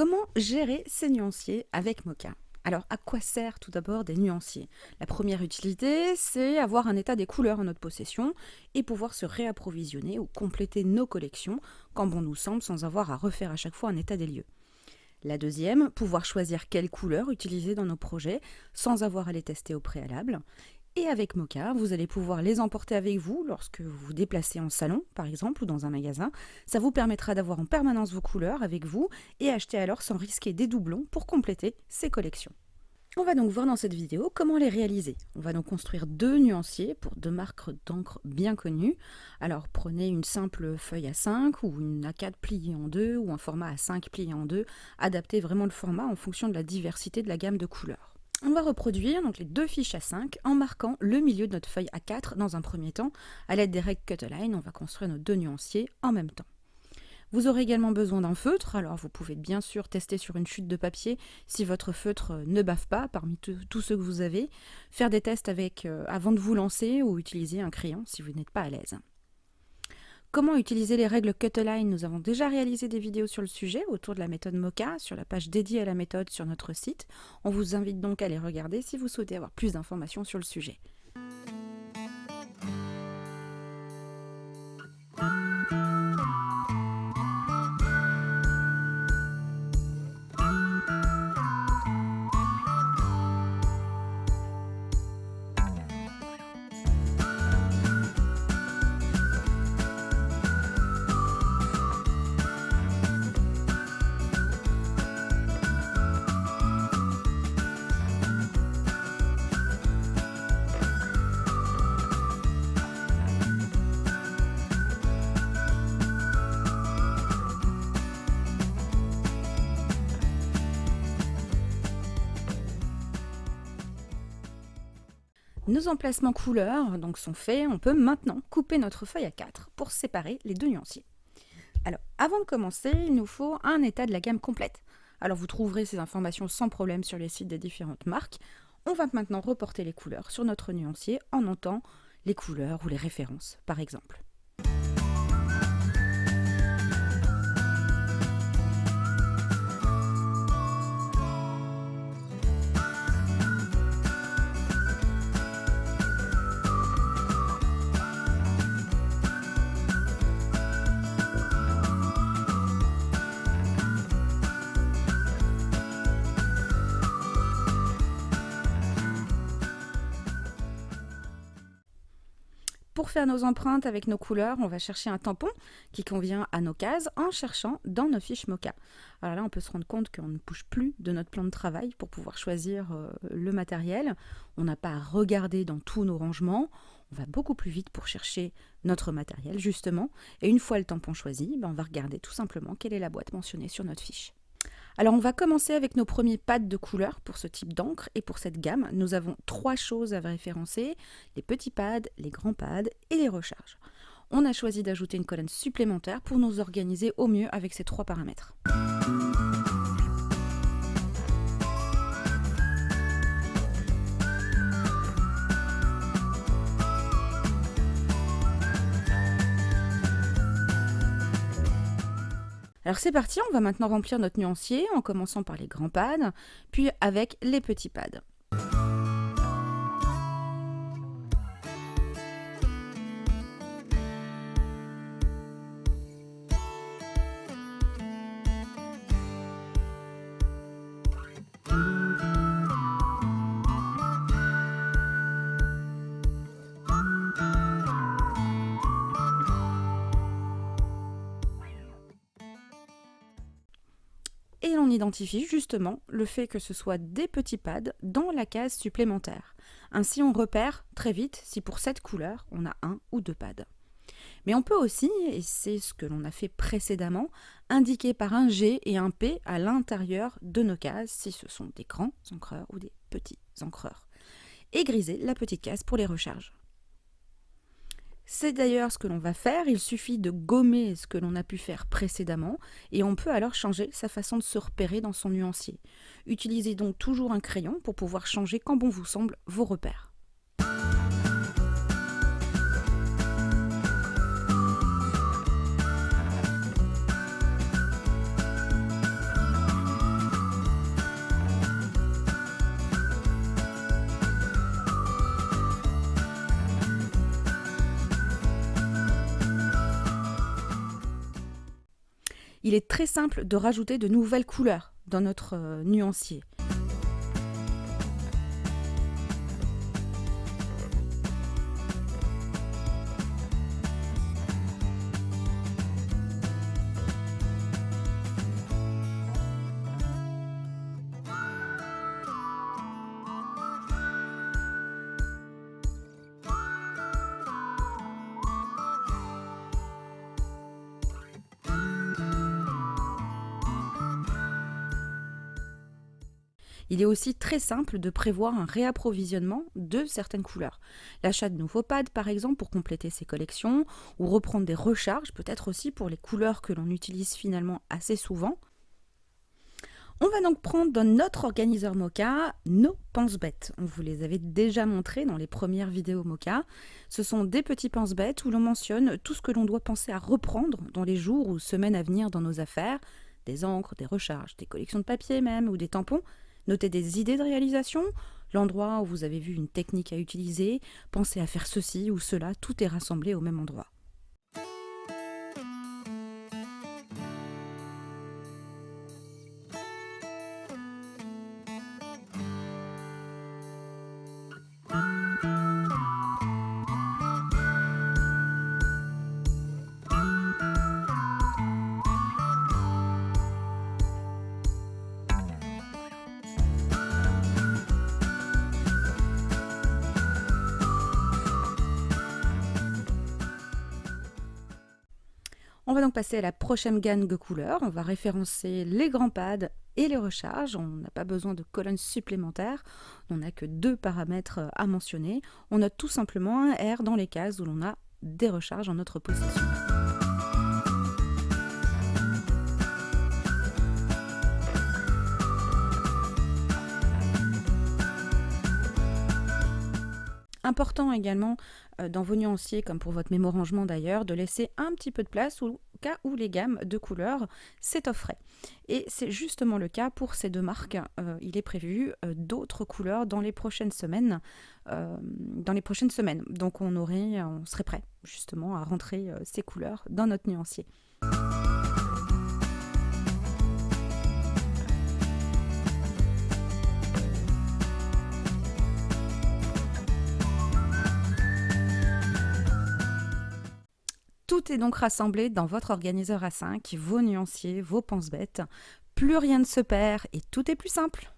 Comment gérer ces nuanciers avec Mocha? Alors, à quoi servent tout d'abord des nuanciers? La première utilité, c'est avoir un état des couleurs en notre possession et pouvoir se réapprovisionner ou compléter nos collections quand bon nous semble sans avoir à refaire à chaque fois un état des lieux. La deuxième, pouvoir choisir quelles couleurs utiliser dans nos projets sans avoir à les tester au préalable. Et avec Mocha, vous allez pouvoir les emporter avec vous lorsque vous vous déplacez en salon, par exemple, ou dans un magasin. Ça vous permettra d'avoir en permanence vos couleurs avec vous et acheter alors sans risquer des doublons pour compléter ces collections. On va donc voir dans cette vidéo comment les réaliser. On va donc construire deux nuanciers pour deux marques d'encre bien connues. Alors prenez une simple feuille A5 ou une A4 pliée en deux ou un format A5 plié en deux. Adaptez vraiment le format en fonction de la diversité de la gamme de couleurs. On va reproduire donc les deux fiches A5 en marquant le milieu de notre feuille A4 dans un premier temps. À l'aide des règles Cut-A-Line, on va construire nos deux nuanciers en même temps. Vous aurez également besoin d'un feutre, alors vous pouvez bien sûr tester sur une chute de papier si votre feutre ne bave pas parmi tous ceux que vous avez, faire des tests avant de vous lancer ou utiliser un crayon si vous n'êtes pas à l'aise. Comment utiliser les règles Cut-A-Line? Nous avons déjà réalisé des vidéos sur le sujet autour de la méthode Mocha sur la page dédiée à la méthode sur notre site. On vous invite donc à les regarder si vous souhaitez avoir plus d'informations sur le sujet. Nos emplacements couleurs donc sont faits, on peut maintenant couper notre feuille A4 pour séparer les deux nuanciers. Alors, avant de commencer, il nous faut un état de la gamme complète. Alors vous trouverez ces informations sans problème sur les sites des différentes marques. On va maintenant reporter les couleurs sur notre nuancier en notant les couleurs ou les références, par exemple. Pour faire nos empreintes avec nos couleurs, on va chercher un tampon qui convient à nos cases en cherchant dans nos fiches Mocha. Alors là, on peut se rendre compte qu'on ne bouge plus de notre plan de travail pour pouvoir choisir le matériel. On n'a pas à regarder dans tous nos rangements. On va beaucoup plus vite pour chercher notre matériel, justement. Et une fois le tampon choisi, on va regarder tout simplement quelle est la boîte mentionnée sur notre fiche. Alors on va commencer avec nos premiers pads de couleurs pour ce type d'encre et pour cette gamme. Nous avons trois choses à référencer, les petits pads, les grands pads et les recharges. On a choisi d'ajouter une colonne supplémentaire pour nous organiser au mieux avec ces trois paramètres. Alors c'est parti, on va maintenant remplir notre nuancier en commençant par les grands pads, puis avec les petits pads. Et on identifie justement le fait que ce soit des petits pads dans la case supplémentaire. Ainsi, on repère très vite si pour cette couleur, on a un ou deux pads. Mais on peut aussi, et c'est ce que l'on a fait précédemment, indiquer par un G et un P à l'intérieur de nos cases si ce sont des grands encreurs ou des petits encreurs. Et griser la petite case pour les recharges. C'est d'ailleurs ce que l'on va faire, il suffit de gommer ce que l'on a pu faire précédemment et on peut alors changer sa façon de se repérer dans son nuancier. Utilisez donc toujours un crayon pour pouvoir changer quand bon vous semble vos repères. Il est très simple de rajouter de nouvelles couleurs dans notre nuancier. Il est aussi très simple de prévoir un réapprovisionnement de certaines couleurs. L'achat de nouveaux pads, par exemple, pour compléter ses collections, ou reprendre des recharges, peut-être aussi pour les couleurs que l'on utilise finalement assez souvent. On va donc prendre dans notre organiseur Mocha nos pense-bêtes. On vous les avait déjà montrés dans les premières vidéos Mocha. Ce sont des petits pense-bêtes où l'on mentionne tout ce que l'on doit penser à reprendre dans les jours ou semaines à venir dans nos affaires. Des encres, des recharges, des collections de papier même, ou des tampons. Notez des idées de réalisation, l'endroit où vous avez vu une technique à utiliser, pensez à faire ceci ou cela, tout est rassemblé au même endroit. On va donc passer à la prochaine gamme de couleurs. On va référencer les grands pads et les recharges. On n'a pas besoin de colonnes supplémentaires. On n'a que 2 paramètres à mentionner. On note tout simplement un R dans les cases où l'on a des recharges en notre possession. Important également dans vos nuanciers, comme pour votre mémo-rangement d'ailleurs, de laisser un petit peu de place au cas où les gammes de couleurs s'étofferaient. Et c'est justement le cas pour ces 2 marques. Il est prévu d'autres couleurs dans les prochaines semaines. Donc on serait prêt justement à rentrer ces couleurs dans notre nuancier. Tout est donc rassemblé dans votre organiseur A5, vos nuanciers, vos pense-bêtes. Plus rien ne se perd et tout est plus simple.